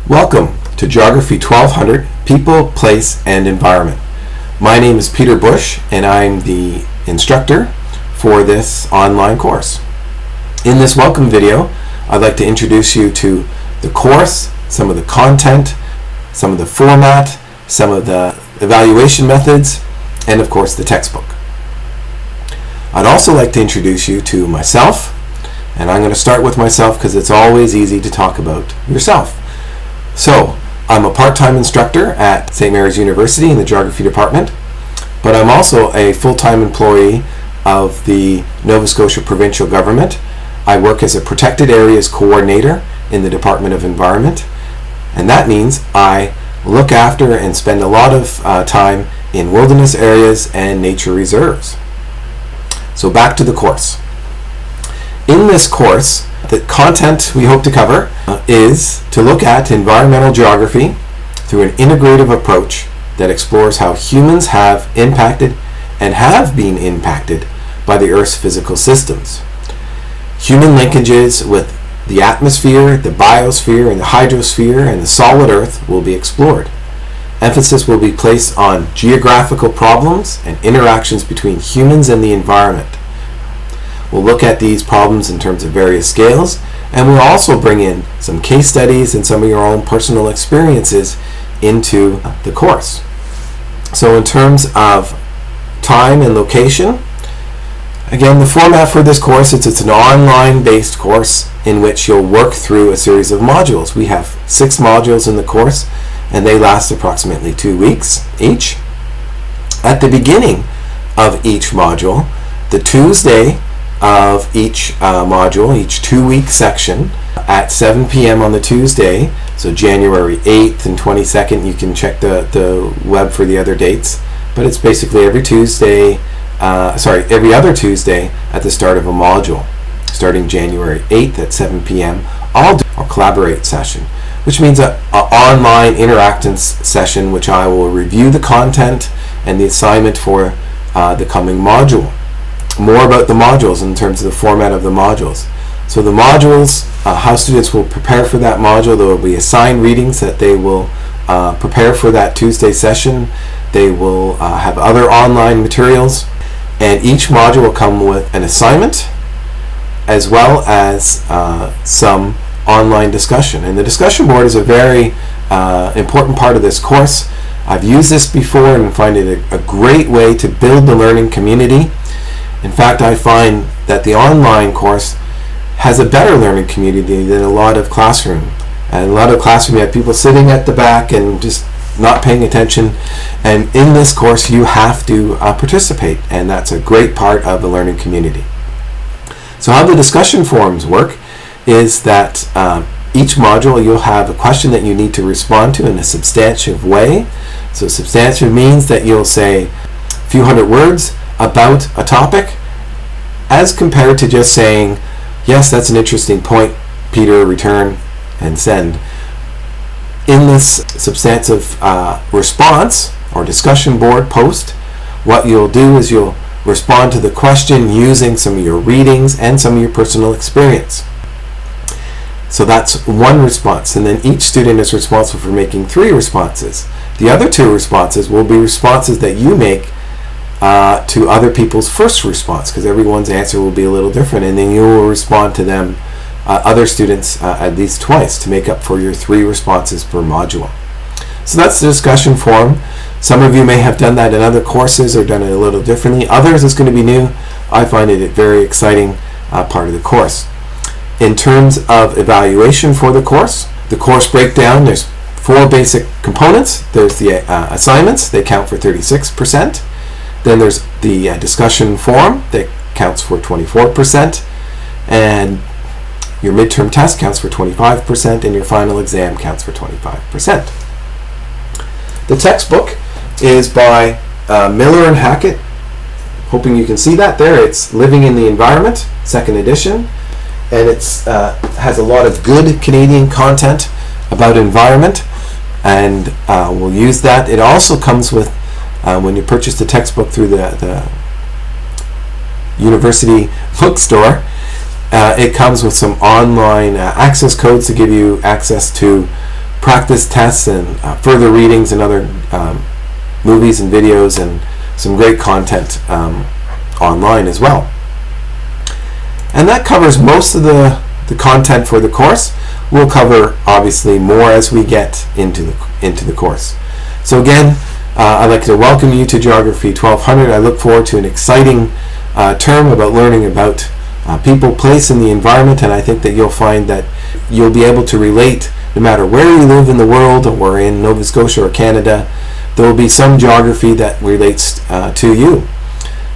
Welcome to Geography 1200, People, Place, and Environment. My name is Peter Bush, and I'm the instructor for this online course. In this welcome video, I'd like to introduce you to the course, some of the content, some of the format, some of the evaluation methods, and of course the textbook. I'd also like to introduce you to myself, and I'm going to start with myself because it's always easy to talk about yourself. So, I'm a part-time instructor at St. Mary's University in the Geography department, but I'm also a full-time employee of the Nova Scotia Provincial Government. I work as a Protected Areas Coordinator in the Department of Environment, and that means I look after and spend a lot of time in wilderness areas and nature reserves. So back to the course. In this course, the content we hope to cover is to look at environmental geography through an integrative approach that explores how humans have impacted and have been impacted by the Earth's physical systems. Human linkages with the atmosphere, the biosphere, and the hydrosphere, and the solid Earth will be explored. Emphasis will be placed on geographical problems and interactions between humans and the environment. We'll look at these problems in terms of various scales, and we'll also bring in some case studies and some of your own personal experiences into the course. So in terms of time and location, again, the format for this course, it's an online-based course in which you'll work through a series of modules. We have 6 modules in the course, and they last approximately 2 weeks each. At the beginning of each module, the Tuesday of each module, each 2-week section, at 7 p.m. on the Tuesday, so January 8th and 22nd, you can check the web for the other dates, but it's basically every other Tuesday at the start of a module, starting January 8th at 7 p.m. I'll do a collaborate session, which means an online interactive session which I will review the content and the assignment for the coming module. More about the modules in terms of the format of the modules. So the modules, how students will prepare for that module, there will be assigned readings that they will prepare for that Tuesday session. They will have other online materials, and each module will come with an assignment as well as some online discussion. And the discussion board is a very important part of this course. I've used this before and find it a great way to build the learning community. In fact, I find that the online course has a better learning community than a lot of classroom. And a lot of classroom, you have people sitting at the back and just not paying attention. And in this course, you have to participate, and that's a great part of the learning community. So how the discussion forums work is that each module you'll have a question that you need to respond to in a substantive way. So substantive means that you'll say a few hundred words about a topic as compared to just saying, yes, that's an interesting point, Peter, return and send. In this substantive response or discussion board post, what you'll do is you'll respond to the question using some of your readings and some of your personal experience. So that's one response, and then each student is responsible for making 3 responses. The other 2 responses will be responses that you make to other people's first response, because everyone's answer will be a little different, and then you will respond to them, other students, at least twice to make up for your 3 responses per module. So that's the discussion forum. Some of you may have done that in other courses or done it a little differently. Others, it's going to be new. I find it a very exciting part of the course. In terms of evaluation for the course breakdown, there's 4 basic components. There's the assignments, they count for 36%. Then there's the discussion forum that counts for 24%, and your midterm test counts for 25%, and your final exam counts for 25%. The textbook is by Miller and Hackett. Hoping you can see that there. It's Living in the Environment, 2nd edition, and it's has a lot of good Canadian content about environment, and we'll use that. It also comes with when you purchase the textbook through the university bookstore, it comes with some online access codes to give you access to practice tests and further readings and other movies and videos and some great content online as well. And that covers most of the content for the course. We'll cover obviously more as we get into the course. So again, I'd like to welcome you to Geography 1200. I look forward to an exciting term about learning about people, place, and the environment, and I think that you'll find that you'll be able to relate no matter where you live in the world or in Nova Scotia or Canada. There will be some geography that relates to you.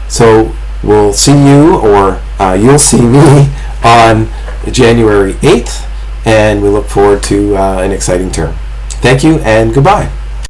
So we'll see you, or you'll see me on January 8th, and we look forward to an exciting term. Thank you and goodbye.